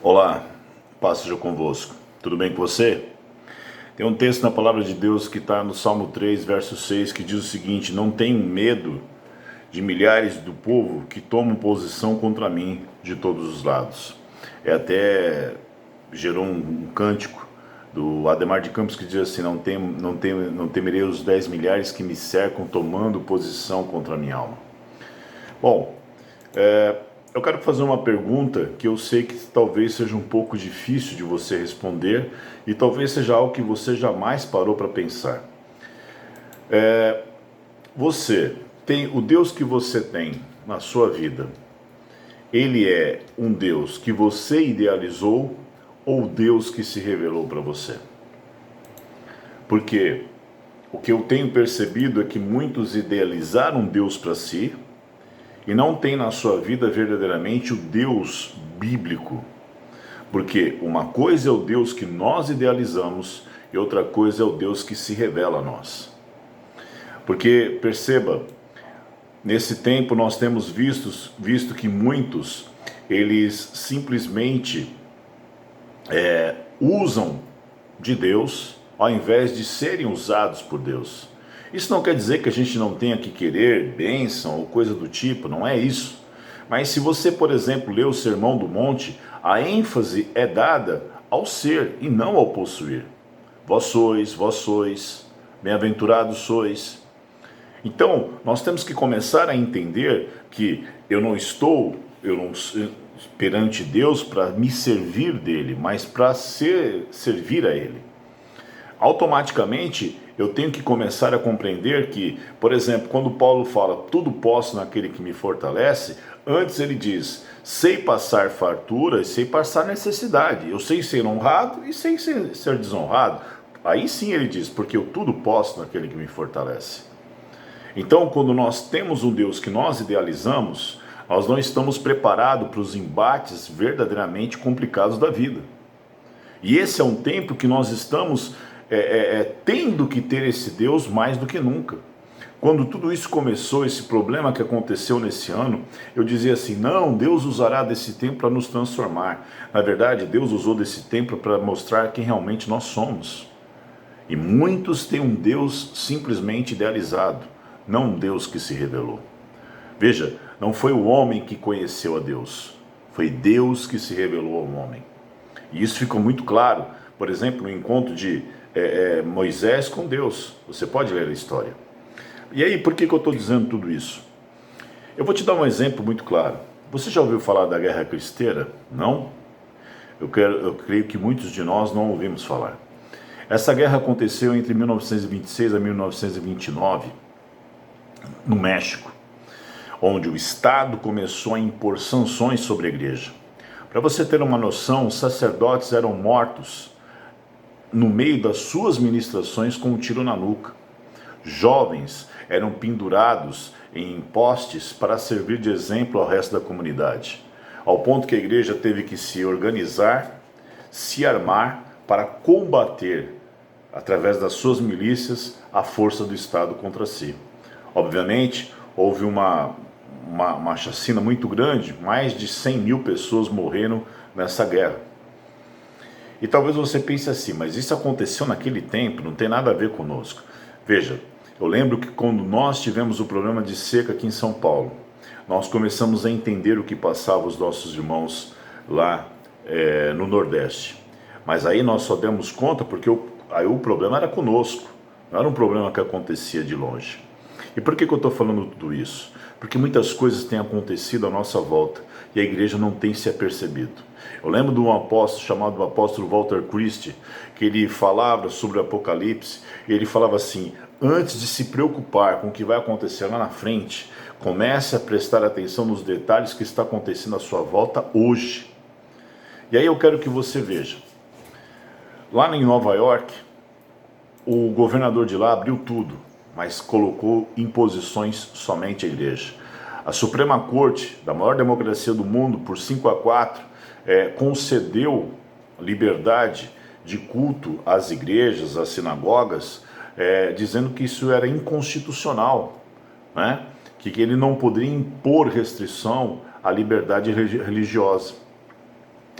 Olá, paz seja convosco. Tudo bem com você? Tem um texto na palavra de Deus que está no Salmo 3, verso 6, que diz o seguinte: não tenho medo de milhares do povo que tomam posição contra mim de todos os lados. Até gerou um cântico do Ademar de Campos que diz assim: não temerei os 10 milhares que me cercam tomando posição contra a minha alma. Bom, eu quero fazer uma pergunta que eu sei que talvez seja um pouco difícil de você responder e talvez seja algo que você jamais parou para pensar. Você tem o Deus que você tem na sua vida, ele é um Deus que você idealizou ou Deus que se revelou para você? Porque o que eu tenho percebido é que muitos idealizaram Deus para si e não tem na sua vida verdadeiramente o Deus bíblico. Porque uma coisa é o Deus que nós idealizamos e outra coisa é o Deus que se revela a nós. Porque, perceba, nesse tempo nós temos visto que muitos, eles simplesmente usam de Deus ao invés de serem usados por Deus. Isso não quer dizer que a gente não tenha que querer bênção ou coisa do tipo, não é isso. Mas se você, por exemplo, lê o Sermão do Monte, a ênfase é dada ao ser e não ao possuir. Vós sois, bem-aventurados sois. Então, nós temos que começar a entender que eu não estou perante Deus para me servir dele, mas para servir a ele. Automaticamente eu tenho que começar a compreender que, por exemplo, quando Paulo fala tudo posso naquele que me fortalece, antes ele diz, sei passar fartura e sei passar necessidade, eu sei ser honrado e sei ser desonrado. Aí sim ele diz, porque eu tudo posso naquele que me fortalece. Então, quando nós temos um Deus que nós idealizamos, nós não estamos preparados para os embates verdadeiramente complicados da vida. E esse é um tempo que nós estamos tendo que ter esse Deus mais do que nunca. Quando tudo isso começou, esse problema que aconteceu nesse ano, eu dizia assim, não, Deus usará desse tempo para nos transformar. Na verdade, Deus usou desse tempo para mostrar quem realmente nós somos. E muitos têm um Deus simplesmente idealizado, não um Deus que se revelou. Veja, não foi o homem que conheceu a Deus, foi Deus que se revelou ao homem. E isso ficou muito claro, por exemplo, no encontro de Moisés com Deus. Você pode ler a história. E aí, por que eu estou dizendo tudo isso? Eu vou te dar um exemplo muito claro. Você já ouviu falar da Guerra Cristeira? Não? Eu creio que muitos de nós não ouvimos falar. Essa guerra aconteceu entre 1926 a 1929, no México, onde o Estado começou a impor sanções sobre a igreja. Para você ter uma noção, os sacerdotes eram mortos no meio das suas ministrações com um tiro na nuca. Jovens eram pendurados em postes para servir de exemplo ao resto da comunidade, ao ponto que a igreja teve que se organizar, se armar para combater, através das suas milícias, a força do Estado contra si. Obviamente, houve uma chacina muito grande, mais de 100 mil pessoas morreram nessa guerra. E talvez você pense assim, mas isso aconteceu naquele tempo, não tem nada a ver conosco. Veja, eu lembro que quando nós tivemos o problema de seca aqui em São Paulo, nós começamos a entender o que passavam os nossos irmãos lá no Nordeste. Mas aí nós só demos conta porque aí o problema era conosco, não era um problema que acontecia de longe. E por que eu estou falando tudo isso? Porque muitas coisas têm acontecido à nossa volta e a igreja não tem se apercebido. Eu lembro de um apóstolo chamado apóstolo Walter Christie, que ele falava sobre o Apocalipse, e ele falava assim, antes de se preocupar com o que vai acontecer lá na frente, comece a prestar atenção nos detalhes que está acontecendo à sua volta hoje. E aí eu quero que você veja, lá em Nova York, o governador de lá abriu tudo, mas colocou imposições somente à igreja. A Suprema Corte, da maior democracia do mundo, por 5-4, concedeu liberdade de culto às igrejas, às sinagogas, dizendo que isso era inconstitucional, né? Que ele não poderia impor restrição à liberdade religiosa.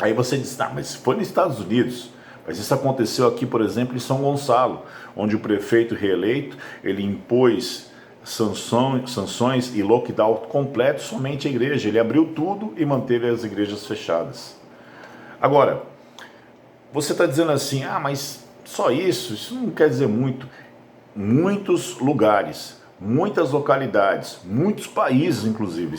Aí você diz, mas foi nos Estados Unidos. Mas isso aconteceu aqui, por exemplo, em São Gonçalo, onde o prefeito reeleito, ele impôs sanções e lockdown completo somente à igreja. Ele abriu tudo e manteve as igrejas fechadas. Agora, você está dizendo assim, mas só isso não quer dizer muito. Muitos lugares, muitas localidades, muitos países, inclusive,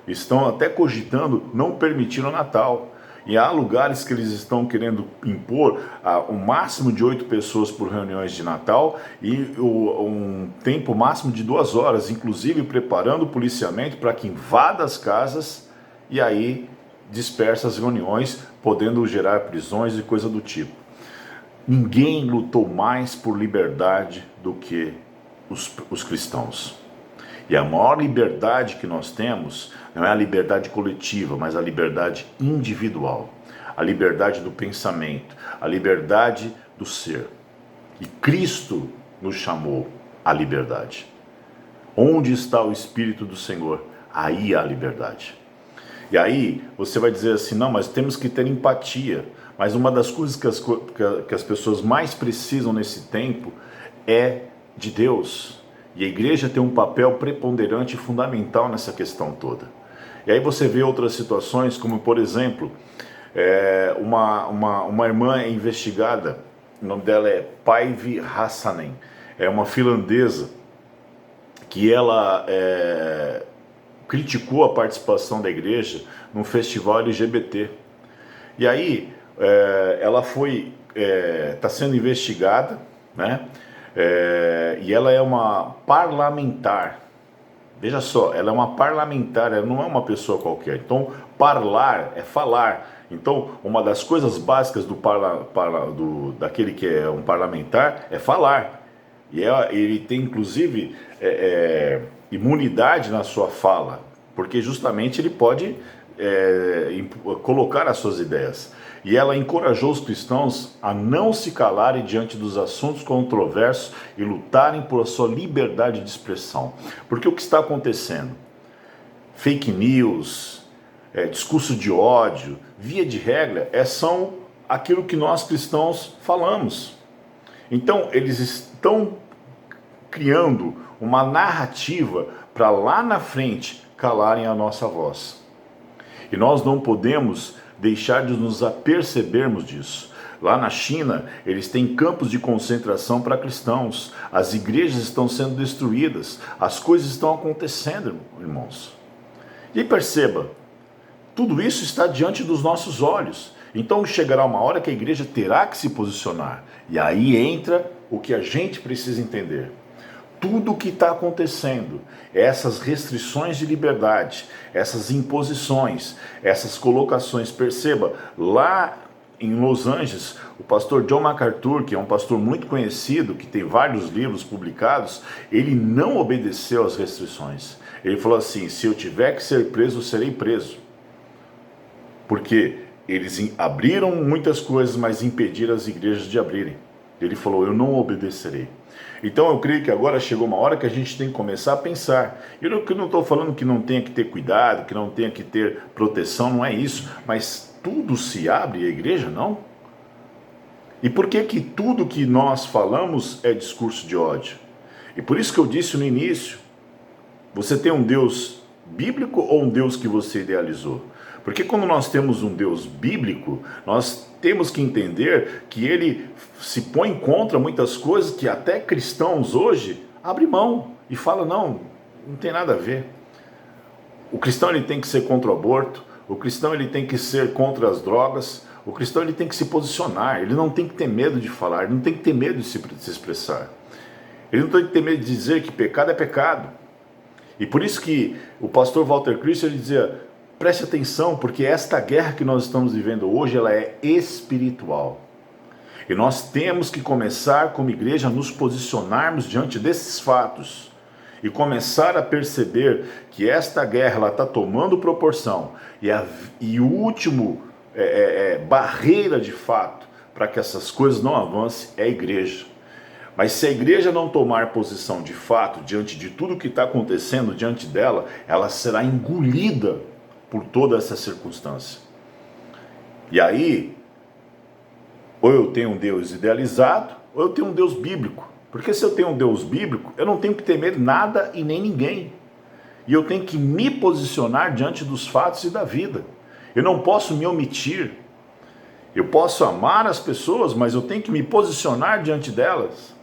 estão até cogitando não permitir o Natal. E há lugares que eles estão querendo impor o máximo de 8 pessoas por reuniões de Natal e um tempo máximo de 2 horas, inclusive preparando o policiamento para que invada as casas e aí dispersa as reuniões, podendo gerar prisões e coisa do tipo. Ninguém lutou mais por liberdade do que os cristãos. E a maior liberdade que nós temos não é a liberdade coletiva, mas a liberdade individual. A liberdade do pensamento, a liberdade do ser. E Cristo nos chamou à liberdade. Onde está o Espírito do Senhor? Aí há liberdade. E aí você vai dizer assim, não, mas temos que ter empatia. Mas uma das coisas que as pessoas mais precisam nesse tempo é de Deus. E a igreja tem um papel preponderante e fundamental nessa questão toda. E aí você vê outras situações, como por exemplo, uma irmã é investigada, o nome dela é Päivi Räsänen, é uma finlandesa, que ela criticou a participação da igreja num festival LGBT. E aí ela está sendo investigada, né? E ela é uma parlamentar. Veja só, ela é uma parlamentar, ela não é uma pessoa qualquer. Então, parlar é falar. Então, uma das coisas básicas daquele que é um parlamentar é falar. E ele tem, inclusive, imunidade na sua fala, porque justamente ele pode colocar as suas ideias. E ela encorajou os cristãos a não se calarem diante dos assuntos controversos e lutarem por a sua liberdade de expressão. Porque o que está acontecendo? Fake news, discurso de ódio, via de regra, são aquilo que nós cristãos falamos. Então, eles estão criando uma narrativa para lá na frente calarem a nossa voz. E nós não podemos deixar de nos apercebermos disso. Lá na China, eles têm campos de concentração para cristãos. As igrejas estão sendo destruídas. As coisas estão acontecendo, irmãos. E aí perceba, tudo isso está diante dos nossos olhos. Então chegará uma hora que a igreja terá que se posicionar. E aí entra o que a gente precisa entender. Tudo o que está acontecendo, essas restrições de liberdade, essas imposições, essas colocações, perceba, lá em Los Angeles, o pastor John MacArthur, que é um pastor muito conhecido, que tem vários livros publicados, ele não obedeceu às restrições. Ele falou assim, se eu tiver que ser preso, eu serei preso. Porque eles abriram muitas coisas, mas impediram as igrejas de abrirem. Ele falou, eu não obedecerei. Então eu creio que agora chegou uma hora que a gente tem que começar a pensar. Eu não estou falando que não tenha que ter cuidado, que não tenha que ter proteção, não é isso. Mas tudo se abre e a igreja não? E por que que tudo que nós falamos é discurso de ódio? E por isso que eu disse no início, você tem um Deus bíblico ou um Deus que você idealizou? Porque quando nós temos um Deus bíblico, nós temos que entender que ele se põe contra muitas coisas que até cristãos hoje abrem mão e falam, não tem nada a ver. O cristão ele tem que ser contra o aborto, o cristão ele tem que ser contra as drogas, o cristão ele tem que se posicionar, ele não tem que ter medo de falar, ele não tem que ter medo de se expressar. Ele não tem que ter medo de dizer que pecado é pecado. E por isso que o pastor Walter Cristo ele dizia, preste atenção, porque esta guerra que nós estamos vivendo hoje, ela é espiritual. E nós temos que começar como igreja a nos posicionarmos diante desses fatos e começar a perceber que esta guerra está tomando proporção e o último barreira de fato para que essas coisas não avancem é a igreja. Mas se a igreja não tomar posição de fato diante de tudo que está acontecendo diante dela, ela será engolida por toda essa circunstância. E aí, ou eu tenho um Deus idealizado, ou eu tenho um Deus bíblico. Porque se eu tenho um Deus bíblico, eu não tenho que temer nada e nem ninguém. E eu tenho que me posicionar diante dos fatos e da vida. Eu não posso me omitir. Eu posso amar as pessoas, mas eu tenho que me posicionar diante delas.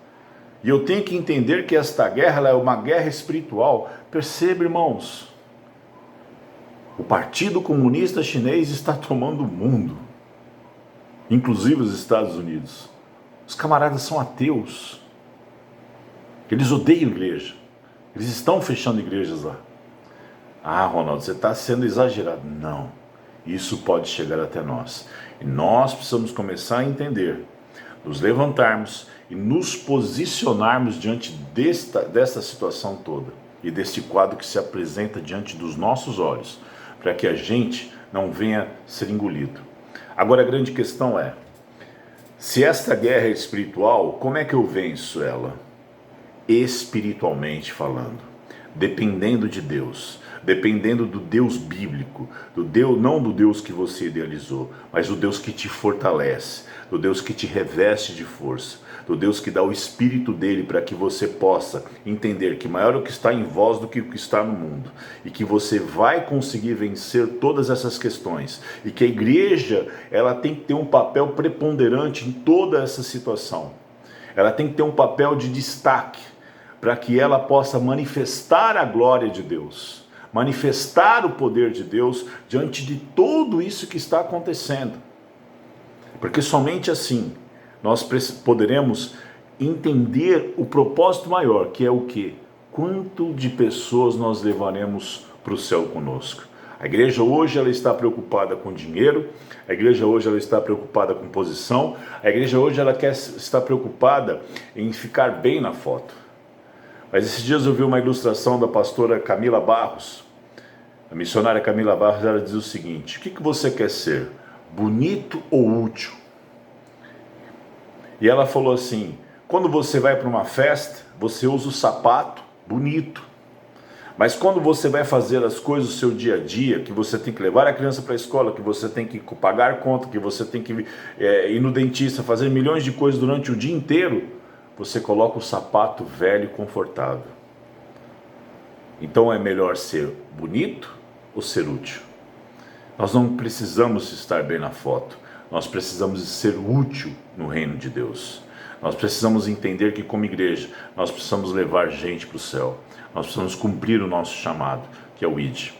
E eu tenho que entender que esta guerra ela é uma guerra espiritual. Perceba, irmãos, o Partido Comunista Chinês está tomando o mundo, inclusive os Estados Unidos. Os camaradas são ateus. Eles odeiam igreja. Eles estão fechando igrejas lá. Ah, Ronaldo, você está sendo exagerado. Não, isso pode chegar até nós. E nós precisamos começar a entender, nos levantarmos e nos posicionarmos diante desta situação toda e deste quadro que se apresenta diante dos nossos olhos, para que a gente não venha ser engolido. Agora a grande questão é, se esta guerra é espiritual, como é que eu venço ela? Espiritualmente falando, dependendo de Deus, dependendo do Deus bíblico, do Deus, não do Deus que você idealizou, mas do Deus que te fortalece, do Deus que te reveste de força, do Deus que dá o Espírito dele para que você possa entender que maior é o que está em vós do que o que está no mundo, e que você vai conseguir vencer todas essas questões, e que a igreja ela tem que ter um papel preponderante em toda essa situação, ela tem que ter um papel de destaque, para que ela possa manifestar a glória de Deus, manifestar o poder de Deus diante de tudo isso que está acontecendo. Porque somente assim nós poderemos entender o propósito maior, que é o quê? Quanto de pessoas nós levaremos para o céu conosco? A igreja hoje ela está preocupada com dinheiro, a igreja hoje ela está preocupada com posição, a igreja hoje ela está preocupada em ficar bem na foto. Mas esses dias eu vi uma ilustração da pastora Camila Barros, a missionária Camila Barros, ela diz o seguinte: o que você quer ser? Bonito ou útil? E ela falou assim, quando você vai para uma festa, você usa o sapato bonito. Mas quando você vai fazer as coisas do seu dia a dia, que você tem que levar a criança para a escola, que você tem que pagar conta, que você tem que ir no dentista, fazer milhões de coisas durante o dia inteiro, você coloca o sapato velho e confortável. Então é melhor ser bonito ou ser útil? Nós não precisamos estar bem na foto, nós precisamos ser útil no reino de Deus. Nós precisamos entender que como igreja, nós precisamos levar gente para o céu. Nós precisamos cumprir o nosso chamado, que é o ID.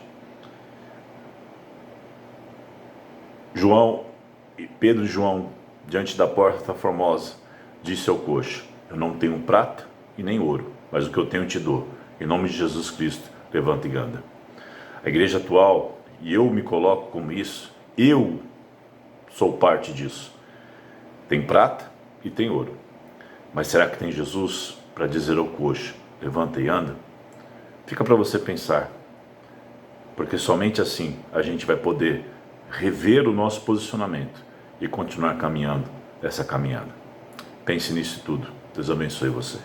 Pedro e João, diante da porta formosa, disse ao coxo: eu não tenho prata e nem ouro, mas o que eu tenho te dou. Em nome de Jesus Cristo, levanta e anda. A igreja atual, e eu me coloco como isso, eu sou parte disso. Tem prata e tem ouro. Mas será que tem Jesus para dizer ao coxo: levanta e anda? Fica para você pensar. Porque somente assim a gente vai poder rever o nosso posicionamento e continuar caminhando essa caminhada. Pense nisso tudo. Deus abençoe você.